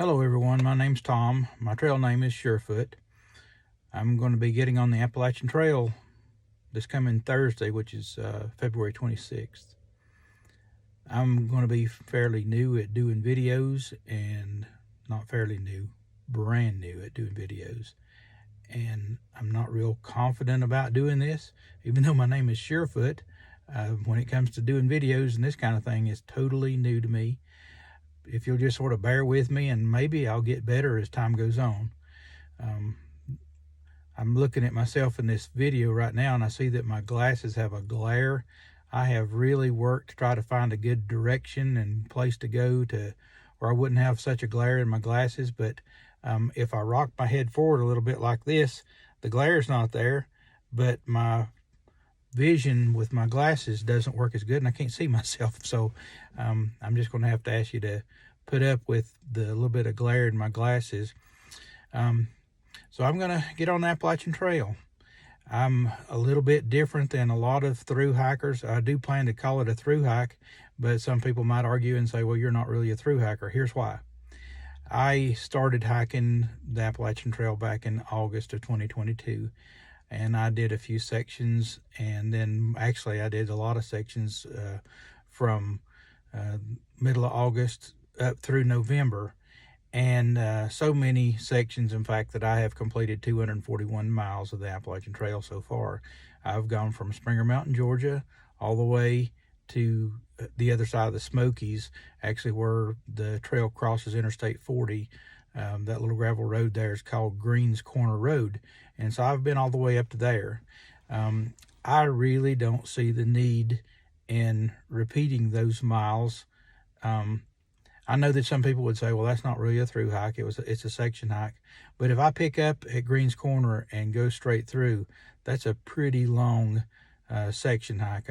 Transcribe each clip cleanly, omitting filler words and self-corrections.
Hello everyone, my name's Tom. My trail name is Surefoot. I'm going to be getting on the Appalachian Trail this coming Thursday, which is February 26th. I'm going to be fairly new at doing videos, and not fairly new, brand new at doing videos. And I'm not real confident about doing this, even though my name is Surefoot. When it comes to doing videos and this kind of thing, it's totally new to me. If you'll just sort of bear with me, and maybe I'll get better as time goes on. I'm looking at myself in this video right now, and I see that my glasses have a glare. I have really worked to try to find a good direction and place to go to where I wouldn't have such a glare in my glasses, but if I rock my head forward a little bit like this, the glare's not there, but my vision with my glasses doesn't work as good, and I can't see myself. So I'm just going to have to ask you to put up with the little bit of glare in my glasses. So I'm going to get on the Appalachian Trail. I'm a little bit different than a lot of through hikers. I do plan to call it a through hike, but some people might argue and say, well, you're not really a through hiker. Here's why. I started hiking the Appalachian Trail back in August of 2022. And I did a few sections, and then actually I did a lot of sections from middle of August up through November, and so many sections, in fact, that I have completed 241 miles of the Appalachian Trail so far. I've gone from Springer Mountain, Georgia, all the way to the other side of the Smokies, actually where the trail crosses Interstate 40. That little gravel road there is called Greens Corner Road, and so I've been all the way up to there. I really don't see the need in repeating those miles. I know that some people would say, well, that's not really a through hike, it's a section hike. But if I pick up at Greens Corner and go straight through, that's a pretty long section hike.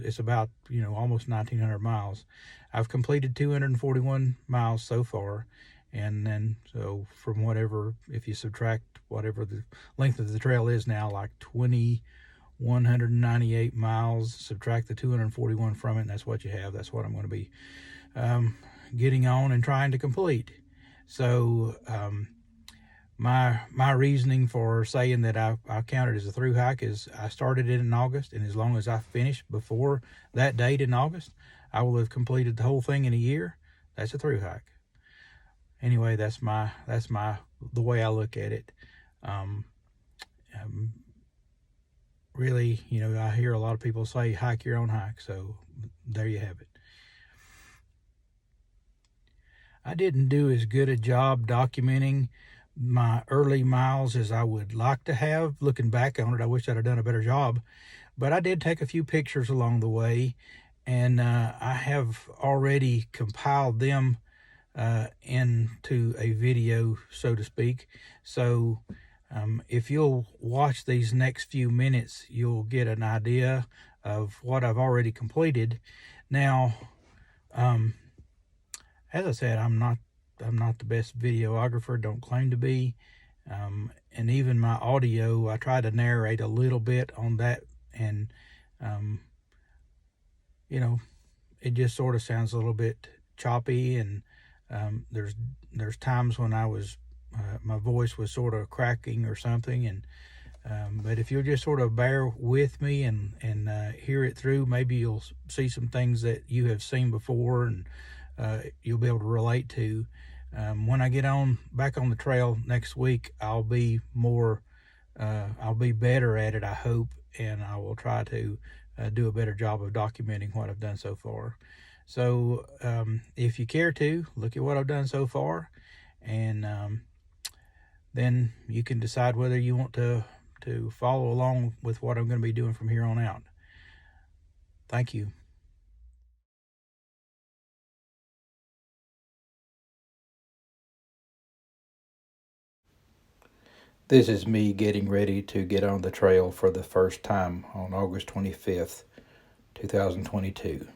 It's about almost 1,900 miles. I've completed 241 miles so far. And then, so from whatever, if you subtract whatever the length of the trail is now, like 2,198 miles, subtract the 241 from it, and that's what you have. That's what I'm going to be getting on and trying to complete. So my reasoning for saying that I count it as a through hike is I started it in August, and as long as I finish before that date in August, I will have completed the whole thing in a year. That's a through hike. Anyway, that's the way I look at it. Really, I hear a lot of people say hike your own hike, so there you have it. I didn't do as good a job documenting my early miles as I would like to have. Looking back on it, I wish I'd have done a better job, but I did take a few pictures along the way, and I have already compiled them into a video, so to speak. So if you'll watch these next few minutes, you'll get an idea of what I've already completed. Now, as I said, I'm not the best videographer, don't claim to be, and even my audio, I try to narrate a little bit on that, and it just sort of sounds a little bit choppy, and there's times when I was my voice was sort of cracking or something, and but if you'll just sort of bear with me and hear it through, maybe you'll see some things that you have seen before, and you'll be able to relate to. When I get back on the trail next week, I'll be better at it, I hope, and I will try to do a better job of documenting what I've done so far. So if you care to, look at what I've done so far, and then you can decide whether you want to follow along with what I'm going to be doing from here on out. Thank you. This is me getting ready to get on the trail for the first time on August 25th, 2022.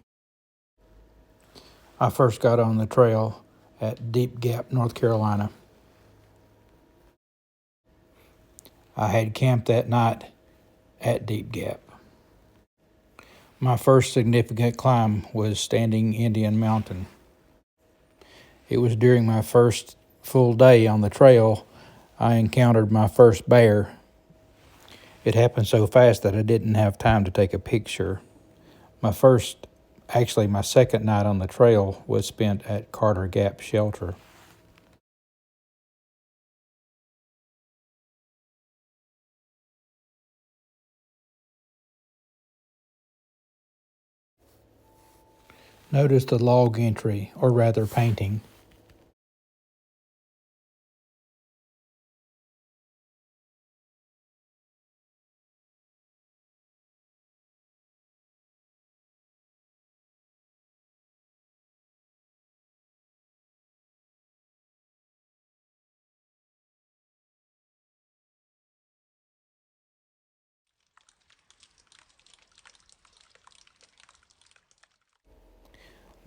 I first got on the trail at Deep Gap, North Carolina. I had camped that night at Deep Gap. My first significant climb was Standing Indian Mountain. It was during my first full day on the trail, I encountered my first bear. It happened so fast that I didn't have time to take a picture. My second night on the trail was spent at Carter Gap Shelter. Notice the log entry, or rather painting.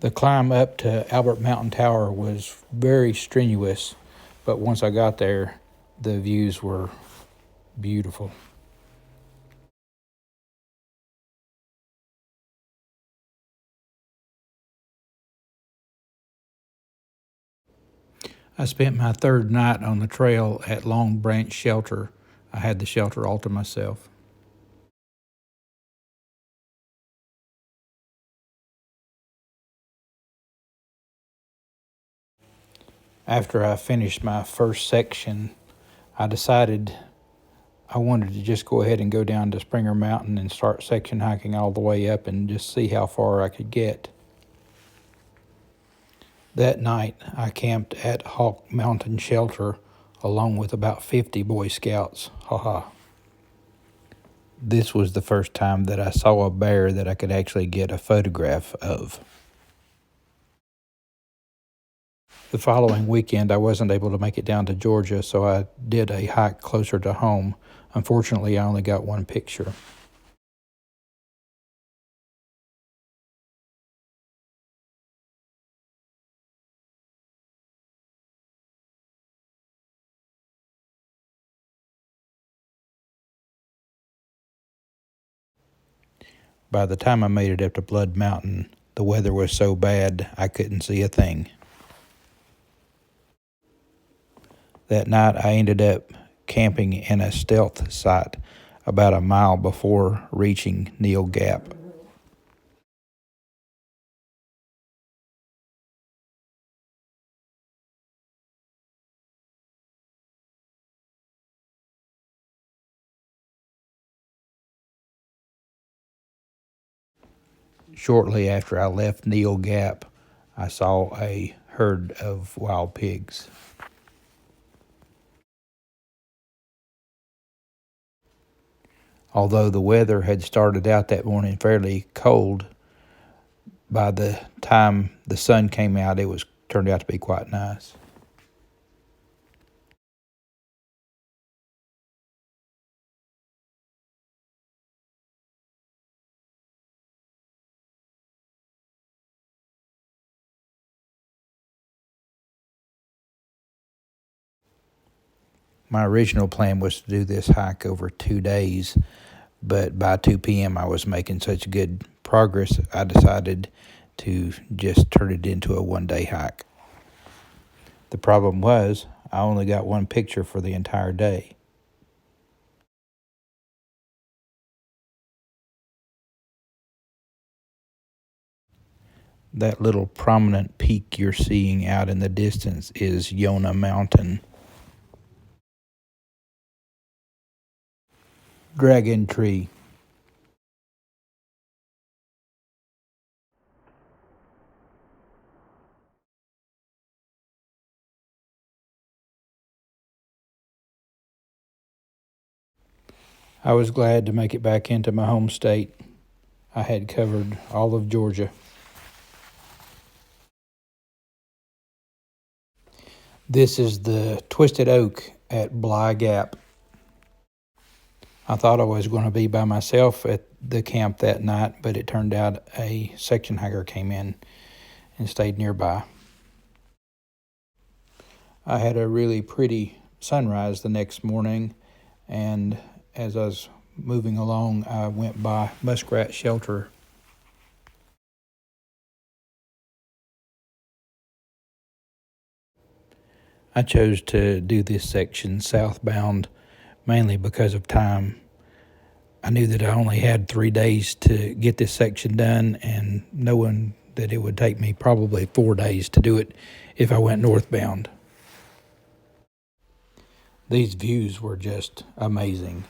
The climb up to Albert Mountain Tower was very strenuous, but once I got there, the views were beautiful. I spent my third night on the trail at Long Branch Shelter. I had the shelter all to myself. After I finished my first section, I decided I wanted to just go ahead and go down to Springer Mountain and start section hiking all the way up and just see how far I could get. That night, I camped at Hawk Mountain Shelter along with about 50 Boy Scouts. Haha. This was the first time that I saw a bear that I could actually get a photograph of. The following weekend, I wasn't able to make it down to Georgia, so I did a hike closer to home. Unfortunately, I only got one picture. By the time I made it up to Blood Mountain, the weather was so bad I couldn't see a thing. That night, I ended up camping in a stealth site about a mile before reaching Neal Gap. Shortly after I left Neal Gap, I saw a herd of wild pigs. Although the weather had started out that morning fairly cold, by the time the sun came out, it turned out to be quite nice. My original plan was to do this hike over 2 days, but by 2 p.m. I was making such good progress, I decided to just turn it into a one-day hike. The problem was, I only got one picture for the entire day. That little prominent peak you're seeing out in the distance is Yonah Mountain. Dragon Tree. I was glad to make it back into my home state. I had covered all of Georgia. This is the Twisted Oak at Bly Gap. I thought I was going to be by myself at the camp that night, but it turned out a section hiker came in and stayed nearby. I had a really pretty sunrise the next morning, and as I was moving along, I went by Muskrat Shelter. I chose to do this section southbound mainly because of time. I knew that I only had 3 days to get this section done, and knowing that it would take me probably 4 days to do it if I went northbound. These views were just amazing.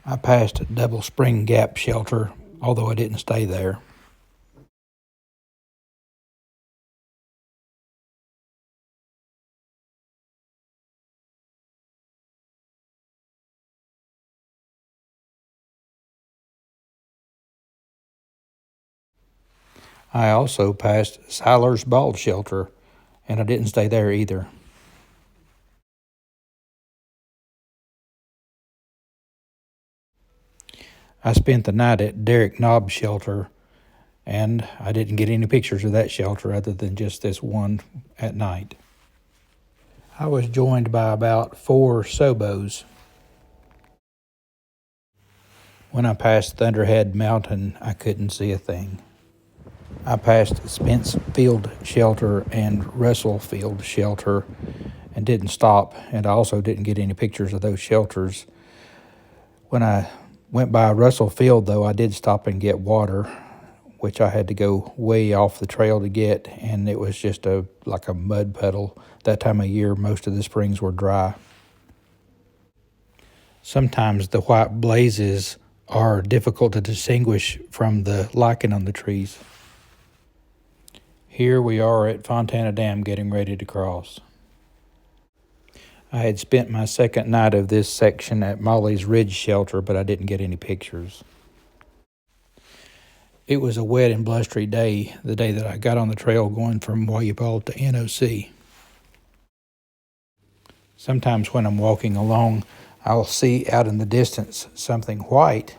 I passed Double Spring Gap Shelter, although I didn't stay there. I also passed Siler's Bald Shelter, and I didn't stay there either. I spent the night at Derrick Knob Shelter, and I didn't get any pictures of that shelter other than just this one at night. I was joined by about 4 Sobos. When I passed Thunderhead Mountain, I couldn't see a thing. I passed Spence Field Shelter and Russell Field Shelter and didn't stop, and I also didn't get any pictures of those shelters. When I went by Russell Field, though, I did stop and get water, which I had to go way off the trail to get, and it was just like a mud puddle. That time of year, most of the springs were dry. Sometimes the white blazes are difficult to distinguish from the lichen on the trees. Here we are at Fontana Dam getting ready to cross. I had spent my second night of this section at Molly's Ridge Shelter, but I didn't get any pictures. It was a wet and blustery day, the day that I got on the trail going from Wayupa to NOC. Sometimes when I'm walking along, I'll see out in the distance something white,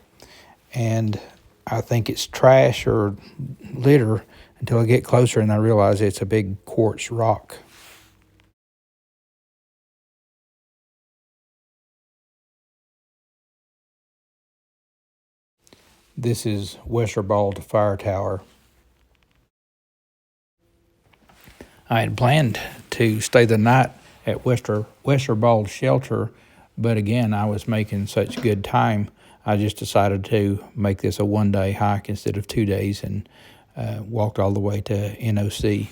and I think it's trash or litter until I get closer and I realize it's a big quartz rock. This is Westerbald Fire Tower. I had planned to stay the night at Westerbald Shelter, but again, I was making such good time, I just decided to make this a 1-day hike instead of 2 days and walked all the way to NOC.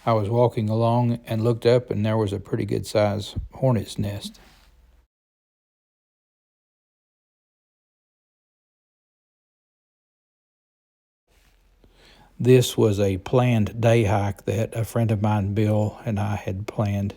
I was walking along and looked up, and there was a pretty good size hornet's nest. This was a planned day hike that a friend of mine, Bill, and I had planned.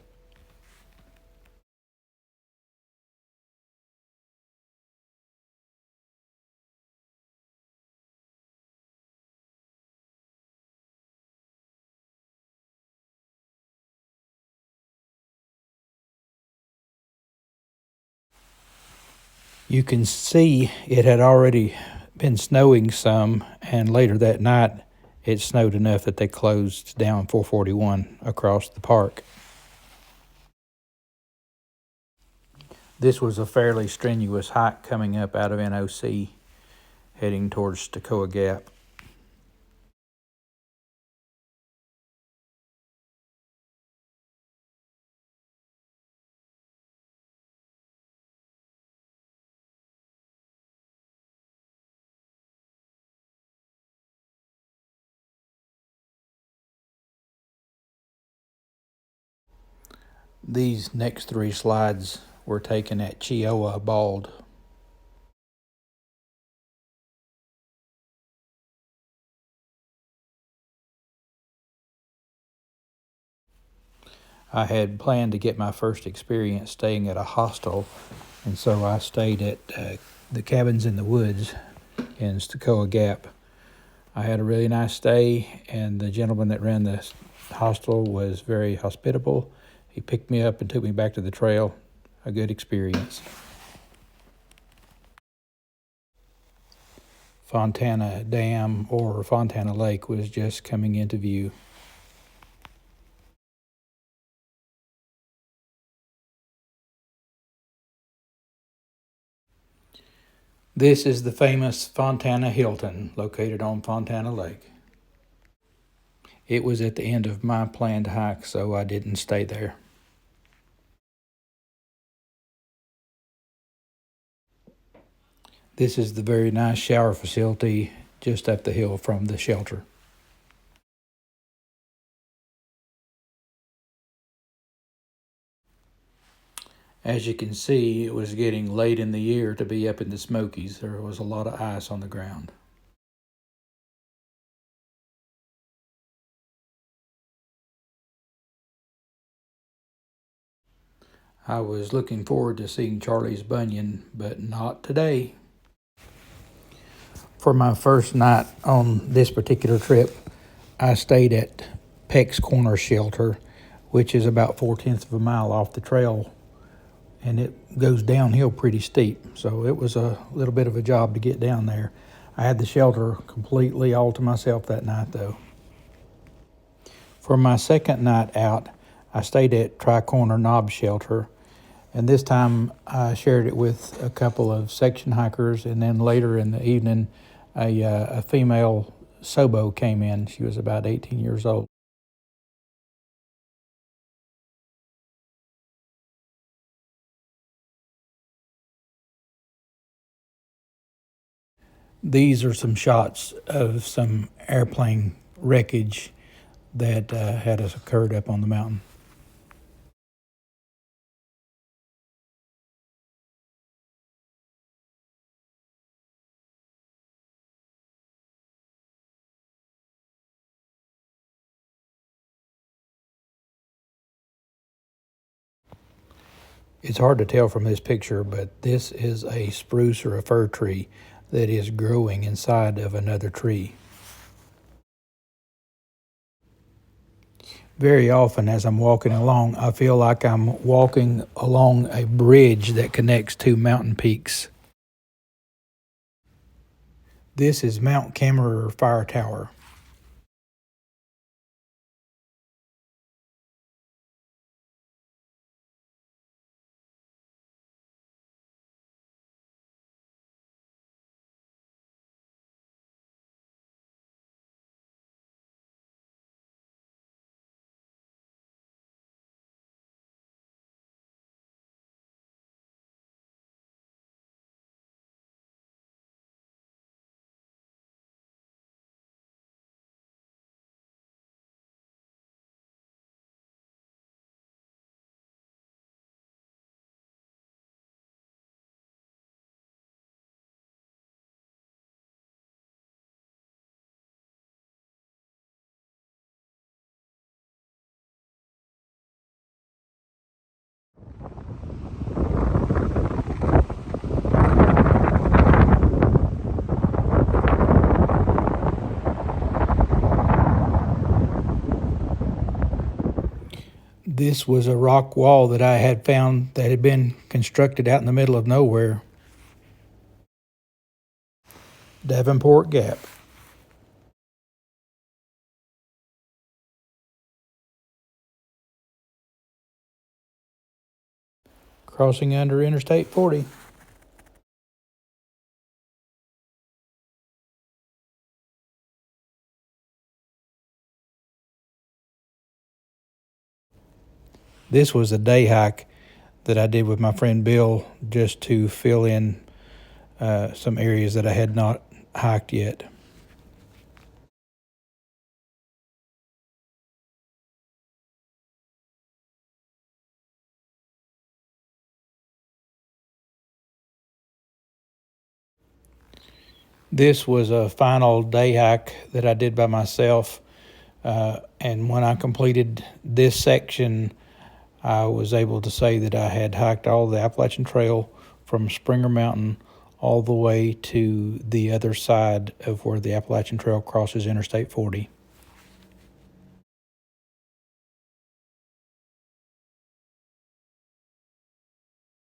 You can see it had already been snowing some, and later that night it snowed enough that they closed down 441 across the park. This was a fairly strenuous hike coming up out of NOC, heading towards Toccoa Gap. These next 3 slides were taken at Chioa Bald. I had planned to get my first experience staying at a hostel, and so I stayed at the Cabins in the Woods in Toccoa Gap. I had a really nice stay, and the gentleman that ran the hostel was very hospitable. He picked me up and took me back to the trail. A good experience. Fontana Dam or Fontana Lake was just coming into view. This is the famous Fontana Hilton located on Fontana Lake. It was at the end of my planned hike, so I didn't stay there. This is the very nice shower facility just up the hill from the shelter. As you can see, it was getting late in the year to be up in the Smokies. There was a lot of ice on the ground. I was looking forward to seeing Charlie's Bunion, but not today. For my first night on this particular trip, I stayed at Peck's Corner Shelter, which is about 4/10 of a mile off the trail, and it goes downhill pretty steep, so it was a little bit of a job to get down there. I had the shelter completely all to myself that night, though. For my second night out, I stayed at Tri-Corner Knob Shelter, and this time I shared it with a couple of section hikers, and then later in the evening, a female Sobo came in. She was about 18 years old. These are some shots of some airplane wreckage that had occurred up on the mountain. It's hard to tell from this picture, but this is a spruce or a fir tree that is growing inside of another tree. Very often as I'm walking along, I feel like I'm walking along a bridge that connects two mountain peaks. This is Mount Camerer Fire Tower. This was a rock wall that I had found that had been constructed out in the middle of nowhere. Davenport Gap. Crossing under Interstate 40. This was a day hike that I did with my friend Bill just to fill in some areas that I had not hiked yet. This was a final day hike that I did by myself, and when I completed this section, I was able to say that I had hiked all the Appalachian Trail from Springer Mountain all the way to the other side of where the Appalachian Trail crosses Interstate 40.